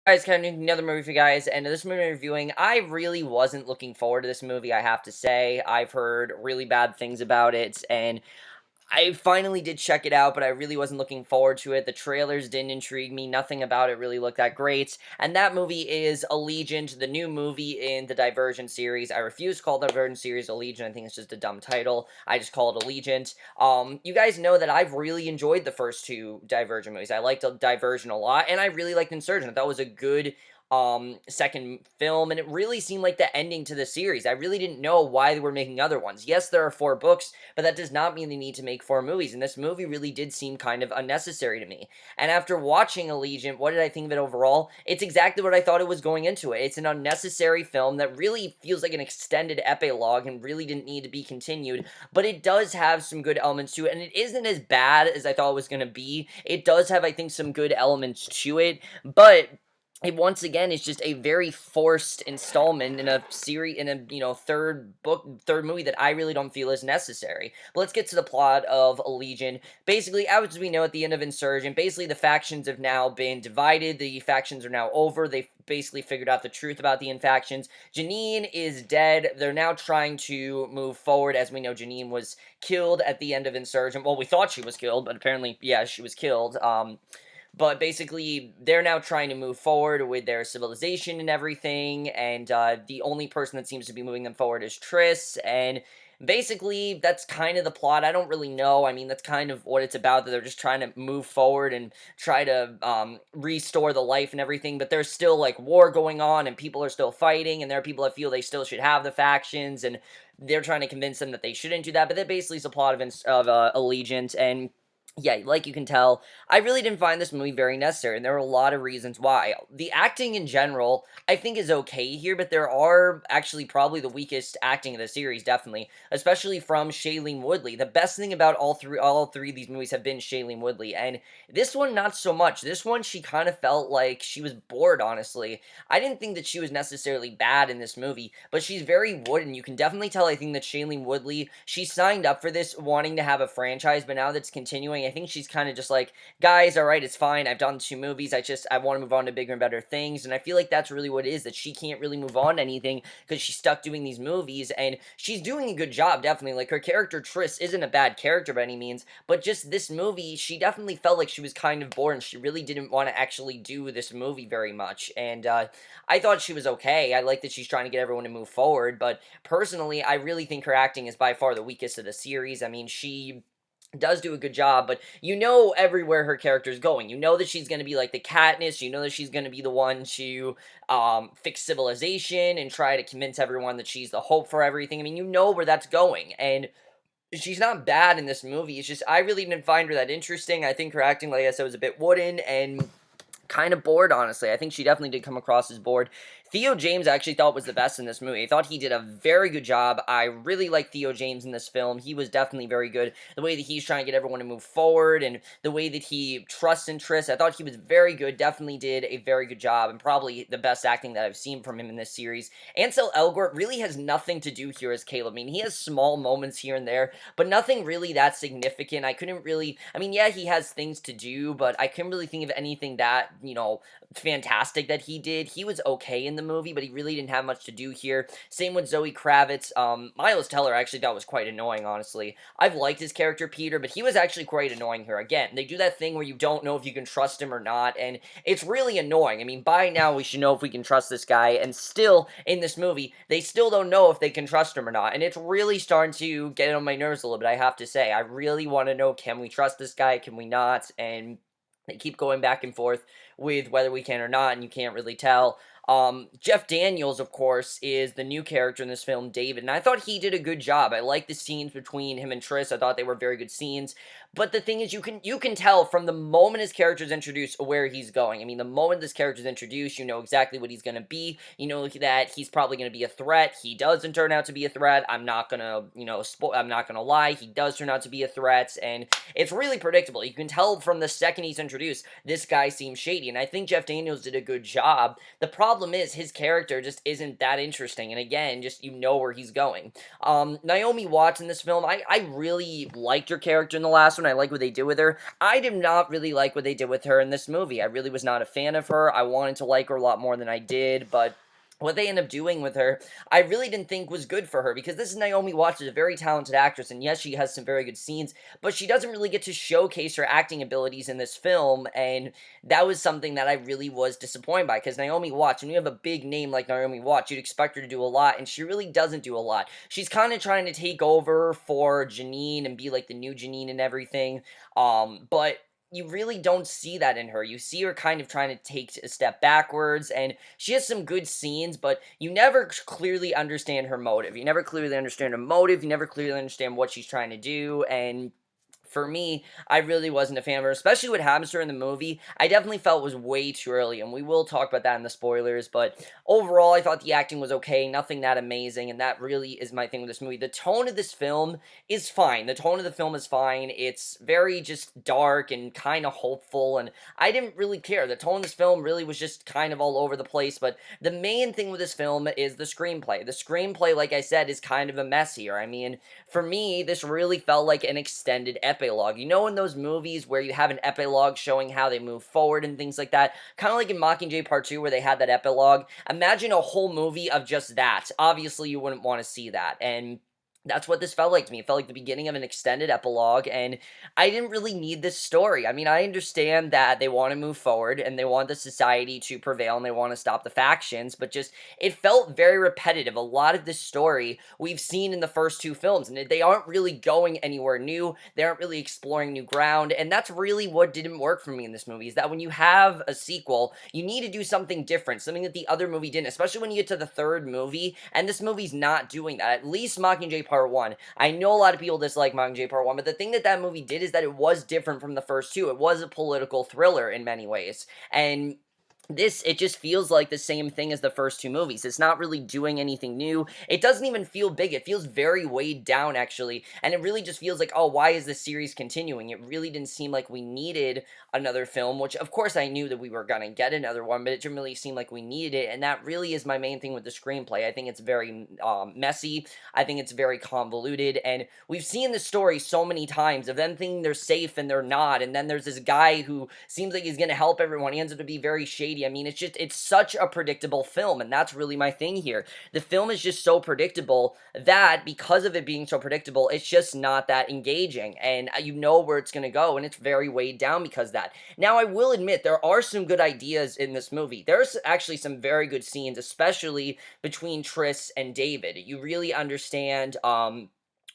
Guys, kind of another movie for you guys, and this movie I'm reviewing, I really wasn't looking forward to this movie, I have to say. I've heard really bad things about it, and I finally did check it out, but I really wasn't looking forward to it. The trailers didn't intrigue me. Nothing about it really looked that great. And that movie is Allegiant, the new movie in the Divergent series. I refuse to call the Divergent series Allegiant. I think it's just a dumb title. I just call it Allegiant. You guys know that I've really enjoyed the first two Divergent movies. I liked Divergent a lot, and I really liked Insurgent. I thought it was a good second film, and it really seemed like the ending to the series. I really didn't know why they were making other ones. Yes, there are 4 books, but that does not mean they need to make 4 movies, and this movie really did seem kind of unnecessary to me. And after watching Allegiant, what did I think of it overall? It's exactly what I thought it was going into it. It's an unnecessary film that really feels like an extended epilogue and really didn't need to be continued, but it does have some good elements to it, and it isn't as bad as I thought it was going to be. It does have, I think, some good elements to it, but it once again is just a very forced installment in a series, in a third movie that I really don't feel is necessary. But let's get to the plot of Allegiant. Basically, as we know at the end of Insurgent, basically the factions have now been divided. The factions are now over. They've basically figured out the truth about the infactions. Janine is dead. They're now trying to move forward. As we know, Janine was killed at the end of Insurgent. Well, we thought she was killed, but apparently, yeah, she was killed. But basically, they're now trying to move forward with their civilization and everything, and the only person that seems to be moving them forward is Triss, and basically, that's kind of the plot. I don't really know. I mean, that's kind of what it's about, that they're just trying to move forward and try to restore the life and everything, but there's still, like, war going on, and people are still fighting, and there are people that feel they still should have the factions, and they're trying to convince them that they shouldn't do that, but that basically is the plot of Allegiant, and yeah, like you can tell, I really didn't find this movie very necessary, and there are a lot of reasons why. The acting in general, I think, is okay here, but there are actually probably the weakest acting of the series, definitely, especially from Shailene Woodley. The best thing about all three of these movies have been Shailene Woodley, and this one, not so much. This one, she kind of felt like she was bored, honestly. I didn't think that she was necessarily bad in this movie, but she's very wooden. You can definitely tell, I think, that Shailene Woodley, she signed up for this wanting to have a franchise, but now that's continuing, I think she's kind of just like, guys, alright, it's fine, I've done 2 movies, I want to move on to bigger and better things, and I feel like that's really what it is, that she can't really move on to anything, because she's stuck doing these movies, and she's doing a good job, definitely. Like, her character, Triss, isn't a bad character by any means, but just this movie, she definitely felt like she was kind of bored, and she really didn't want to actually do this movie very much, and, I thought she was okay. I like that she's trying to get everyone to move forward, but personally, I really think her acting is by far the weakest of the series. I mean, she does do a good job, but you know everywhere her character is going. You know that she's going to be like the Katniss. You know that she's going to be the one to fix civilization and try to convince everyone that she's the hope for everything. I mean, you know where that's going, and she's not bad in this movie. It's just I really didn't find her that interesting. I think her acting, like I said, was a bit wooden and kind of bored, honestly. I think she definitely did come across as bored. Theo James I actually thought was the best in this movie. I thought he did a very good job. I really like Theo James in this film. He was definitely very good. The way that he's trying to get everyone to move forward and the way that he trusts in Triss, I thought he was very good. Definitely did a very good job, and probably the best acting that I've seen from him in this series. Ansel Elgort really has nothing to do here as Caleb. I mean, he has small moments here and there, but nothing really that significant. I couldn't really, I mean, yeah, he has things to do, but I couldn't really think of anything that, fantastic that he did. He was okay in the movie, but he really didn't have much to do here. Same with Zoe Kravitz. Miles Teller I actually thought was quite annoying, honestly. I've liked his character, Peter, but he was actually quite annoying here. Again, they do that thing where you don't know if you can trust him or not, and it's really annoying. I mean, by now we should know if we can trust this guy, and still, in this movie, they still don't know if they can trust him or not, and it's really starting to get on my nerves a little bit, I have to say. I really want to know, can we trust this guy, can we not, and they keep going back and forth with whether we can or not, and you can't really tell. Jeff Daniels, of course, is the new character in this film, David, and I thought he did a good job. I liked the scenes between him and Triss. I thought they were very good scenes. But the thing is, you can tell from the moment his character is introduced where he's going. I mean, the moment this character is introduced, you know exactly what he's going to be. You know that he's probably going to be a threat. He doesn't turn out to be a threat. I'm not going to, I'm not going to lie. He does turn out to be a threat, and it's really predictable. You can tell from the second he's introduced, this guy seems shady. shady, and I think Jeff Daniels did a good job. The problem is his character just isn't that interesting, and again, just you know where he's going. Naomi Watts in this film, I really liked her character in the last one. I like what they did with her. I did not really like what they did with her in this movie. I really was not a fan of her. I wanted to like her a lot more than I did, but what they end up doing with her, I really didn't think was good for her, because this is Naomi Watts, is a very talented actress, and yes, she has some very good scenes, but she doesn't really get to showcase her acting abilities in this film, and that was something that I really was disappointed by, because Naomi Watts, when you have a big name like Naomi Watts, you'd expect her to do a lot, and she really doesn't do a lot. She's kind of trying to take over for Janine and be like the new Janine and everything, but you really don't see that in her. You see her kind of trying to take a step backwards, and she has some good scenes, but you never clearly understand her motive. You never clearly understand her motive. You never clearly understand what she's trying to do, and for me, I really wasn't a fan of her, especially what happens to her in the movie. I definitely felt it was way too early, and we will talk about that in the spoilers, but overall, I thought the acting was okay, nothing that amazing, and that really is my thing with this movie. The tone of this film is fine. The tone of the film is fine. It's very just dark and kind of hopeful, and I didn't really care. The tone of this film really was just kind of all over the place, but the main thing with this film is the screenplay. The screenplay, like I said, is kind of a mess here. I mean, for me, this really felt like an extended epilogue. You know, in those movies where you have an epilogue showing how they move forward and things like that, kind of like in Mockingjay Part 2 where they had that epilogue. Imagine a whole movie of just that. Obviously, you wouldn't want to see that, and that's what this felt like to me. It felt like the beginning of an extended epilogue, and I didn't really need this story. I mean, I understand that they want to move forward, and they want the society to prevail, and they want to stop the factions, but just, it felt very repetitive. A lot of this story we've seen in the first two films, and they aren't really going anywhere new. They aren't really exploring new ground, and that's really what didn't work for me in this movie, is that when you have a sequel, you need to do something different, something that the other movie didn't, especially when you get to the third movie, and this movie's not doing that. At least Mockingjay Part 1. I know a lot of people dislike Mockingjay Part 1, but the thing that that movie did is that it was different from the first two. It was a political thriller in many ways, and this, it just feels like the same thing as the first two movies. It's not really doing anything new. It doesn't even feel big. It feels very weighed down, actually, and it really just feels like, oh, why is this series continuing? It really didn't seem like we needed another film, which, of course, I knew that we were gonna get another one, but it didn't really seem like we needed it, and that really is my main thing with the screenplay. I think it's very messy. I think it's very convoluted, and we've seen this story so many times of them thinking they're safe and they're not, and then there's this guy who seems like he's gonna help everyone. He ends up to be very shady. I mean, it's such a predictable film, and that's really my thing here. The film is just so predictable that, because of it being so predictable, it's just not that engaging, and you know where it's gonna go, and it's very weighed down because of that. Now, I will admit, there are some good ideas in this movie. There's actually some very good scenes, especially between Triss and David. You really understand,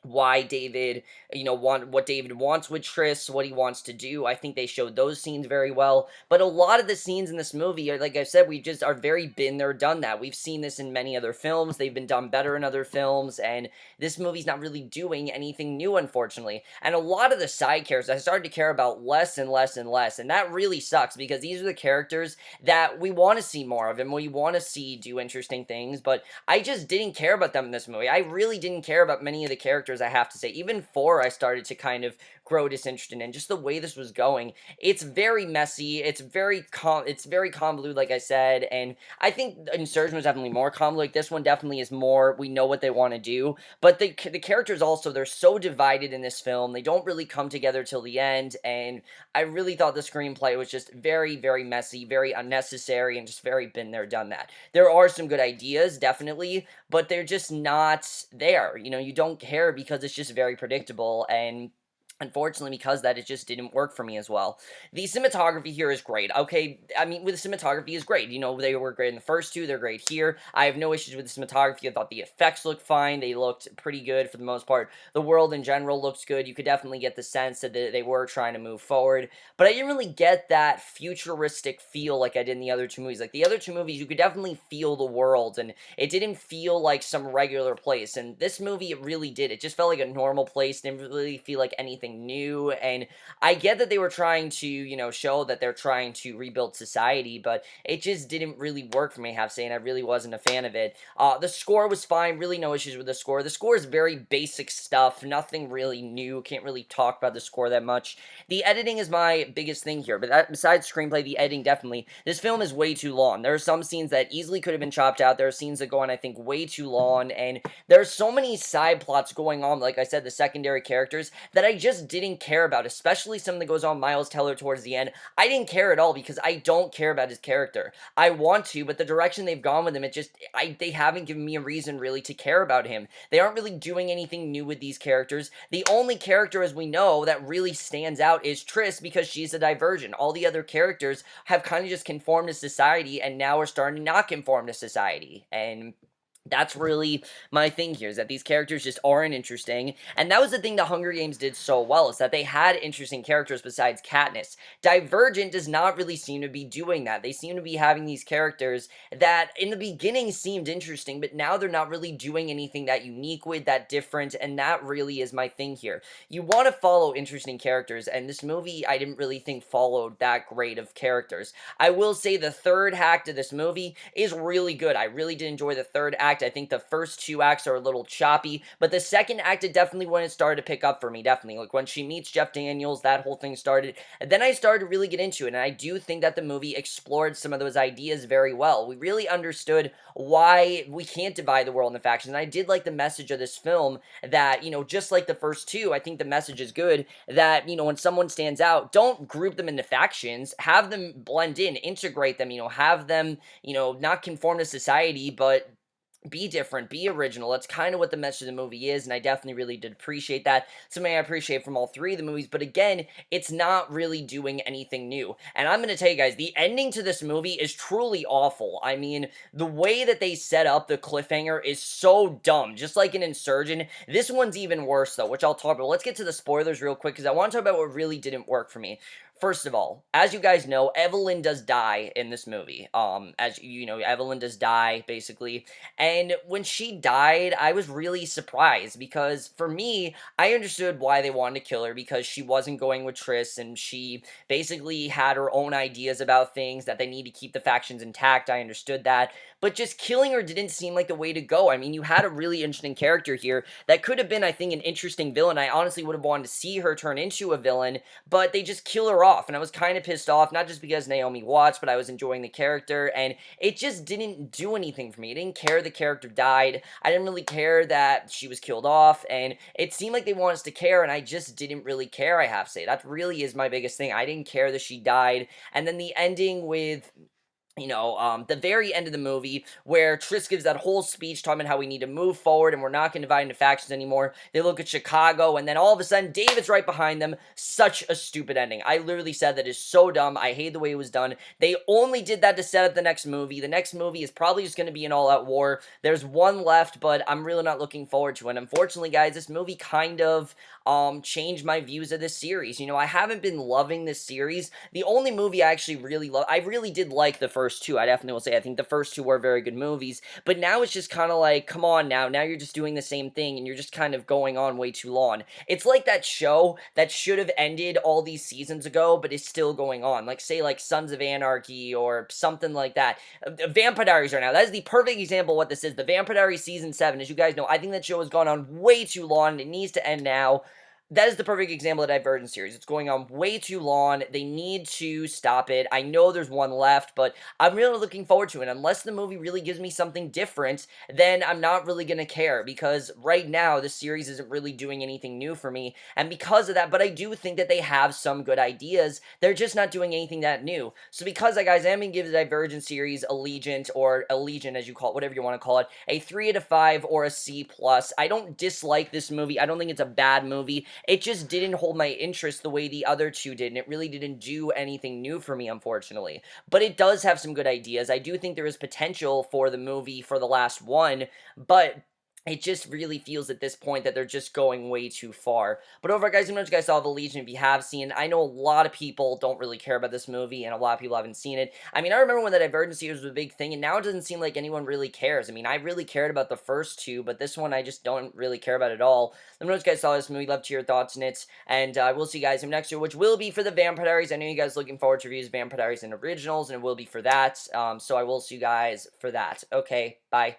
why David, what David wants with Triss, what he wants to do. I think they showed those scenes very well, but a lot of the scenes in this movie, like I said, we just are very been there, done that. We've seen this in many other films. They've been done better in other films, and this movie's not really doing anything new, unfortunately. And a lot of the side characters, I started to care about less and less and less, and that really sucks, because these are the characters that we want to see more of, and we want to see do interesting things, but I just didn't care about them in this movie. I really didn't care about many of the characters, I have to say. Even 4, I started to kind of grow disinterested in, just the way this was going. It's very messy, it's very convoluted, like I said, and I think Insurgent was definitely more convoluted. Like, this one definitely is more, we know what they want to do, but the characters also, they're so divided in this film, they don't really come together till the end, and I really thought the screenplay was just very, very messy, very unnecessary, and just very been there, done that. There are some good ideas, definitely, but they're just not there. You don't care, because it's just very predictable, and unfortunately, because that, it just didn't work for me as well. The cinematography here is great. Okay, I mean, with the cinematography is great. They were great in the first two, they're great here. I have no issues with the cinematography. I thought the effects looked fine. They looked pretty good for the most part. The world in general looks good. You could definitely get the sense that they were trying to move forward, but I didn't really get that futuristic feel like I did in the other two movies. Like, the other two movies, you could definitely feel the world, and it didn't feel like some regular place, and this movie, it really did. It just felt like a normal place. Didn't really feel like anything anything new. And I get that they were trying to, show that they're trying to rebuild society, but it just didn't really work for me, I have to say, and I really wasn't a fan of it. The score was fine, really no issues with the score. The score is very basic stuff, nothing really new, can't really talk about the score that much. The editing is my biggest thing here, but besides screenplay, the editing definitely. This film is way too long. There are some scenes that easily could have been chopped out. There are scenes that go on, I think, way too long, and there are so many side plots going on, like I said, the secondary characters, that I just didn't care about, especially something that goes on Miles Teller towards the end. I didn't care at all because I don't care about his character. I want to, but the direction they've gone with him, they haven't given me a reason really to care about him. They aren't really doing anything new with these characters. The only character, as we know, that really stands out is Triss because she's a divergent. All the other characters have kind of just conformed to society and now are starting to not conform to society. And that's really my thing here, is that these characters just aren't interesting, and that was the thing the Hunger Games did so well, is that they had interesting characters besides Katniss. Divergent does not really seem to be doing that. They seem to be having these characters that in the beginning seemed interesting, but now they're not really doing anything that unique with, that different, and that really is my thing here. You want to follow interesting characters, and this movie I didn't really think followed that great of characters. I will say the third act of this movie is really good. I really did enjoy the third act. I think the first two acts are a little choppy, but the second act, it definitely when it started to pick up for me, definitely. Like when she meets Jeff Daniels, that whole thing started, and then I started to really get into it, and I do think that the movie explored some of those ideas very well. We really understood why we can't divide the world into factions, and I did like the message of this film that, just like the first two, I think the message is good, that, when someone stands out, don't group them into factions, have them blend in, integrate them, have them, not conform to society, but be different, be original. That's kind of what the message of the movie is, and I definitely really did appreciate that. Something I appreciate from all three of the movies, but again, it's not really doing anything new. And I'm going to tell you guys, the ending to this movie is truly awful. I mean, the way that they set up the cliffhanger is so dumb. Just like an Insurgent, this one's even worse though, which I'll talk about. Let's get to the spoilers real quick, because I want to talk about what really didn't work for me. First of all, as you guys know, Evelyn does die in this movie. As you know, Evelyn does die, basically. And when she died, I was really surprised, because for me, I understood why they wanted to kill her, because she wasn't going with Triss, and she basically had her own ideas about things, that they need to keep the factions intact. I understood that. But just killing her didn't seem like the way to go. I mean, you had a really interesting character here that could have been, I think, an interesting villain. I honestly would have wanted to see her turn into a villain, but they just kill her off, and I was kind of pissed off, not just because Naomi Watts, but I was enjoying the character, and it just didn't do anything for me. I didn't care the character died. I didn't really care that she was killed off, and it seemed like they wanted us to care, and I just didn't really care, I have to say. That really is my biggest thing. I didn't care that she died, and then the ending with the very end of the movie, where Triss gives that whole speech talking about how we need to move forward and we're not going to divide into factions anymore. They look at Chicago, and then all of a sudden, David's right behind them. Such a stupid ending. I literally said that is so dumb. I hate the way it was done. They only did that to set up the next movie. The next movie is probably just going to be an all-out war. There's one left, but I'm really not looking forward to it. Unfortunately, guys, this movie kind of changed my views of this series. I haven't been loving this series. The only movie I actually really love, I really did like the first two. I definitely will say, I think the first two were very good movies, but now it's just kind of like, come on now you're just doing the same thing, and you're just kind of going on way too long. It's like that show that should have ended all these seasons ago, but is still going on. Like, say, like Sons of Anarchy, or something like that. Vampire Diaries right now. That is the perfect example of what this is. The Vampire Diaries Season 7, as you guys know, I think that show has gone on way too long, and it needs to end now. That is the perfect example of the Divergent series. It's going on way too long. They need to stop it. I know there's one left, but I'm really looking forward to it. Unless the movie really gives me something different, then I'm not really going to care, because right now the series isn't really doing anything new for me, and because of that, but I do think that they have some good ideas. They're just not doing anything that new. So because of that, guys, I'm going to give the Divergent series Allegiant, or Allegiant as you call it, whatever you want to call it, a 3 out of 5 or a C+. I don't dislike this movie. I don't think it's a bad movie. It just didn't hold my interest the way the other two did, and it really didn't do anything new for me, unfortunately. But it does have some good ideas. I do think there is potential for the movie for the last one, but it just really feels at this point that they're just going way too far. But overall, guys, let me know what you guys saw of Allegiant if you have seen it. I know a lot of people don't really care about this movie, and a lot of people haven't seen it. I mean, I remember when the Divergence was a big thing, and now it doesn't seem like anyone really cares. I mean, I really cared about the first two, but this one I just don't really care about at all. Let me know what you guys saw of this movie. Love to hear your thoughts on it, and we'll see you guys in next year, which will be for the Vampire Diaries. I know you guys looking forward to reviews of Vampire Diaries and Originals, and it will be for that. So I will see you guys for that. Okay, bye.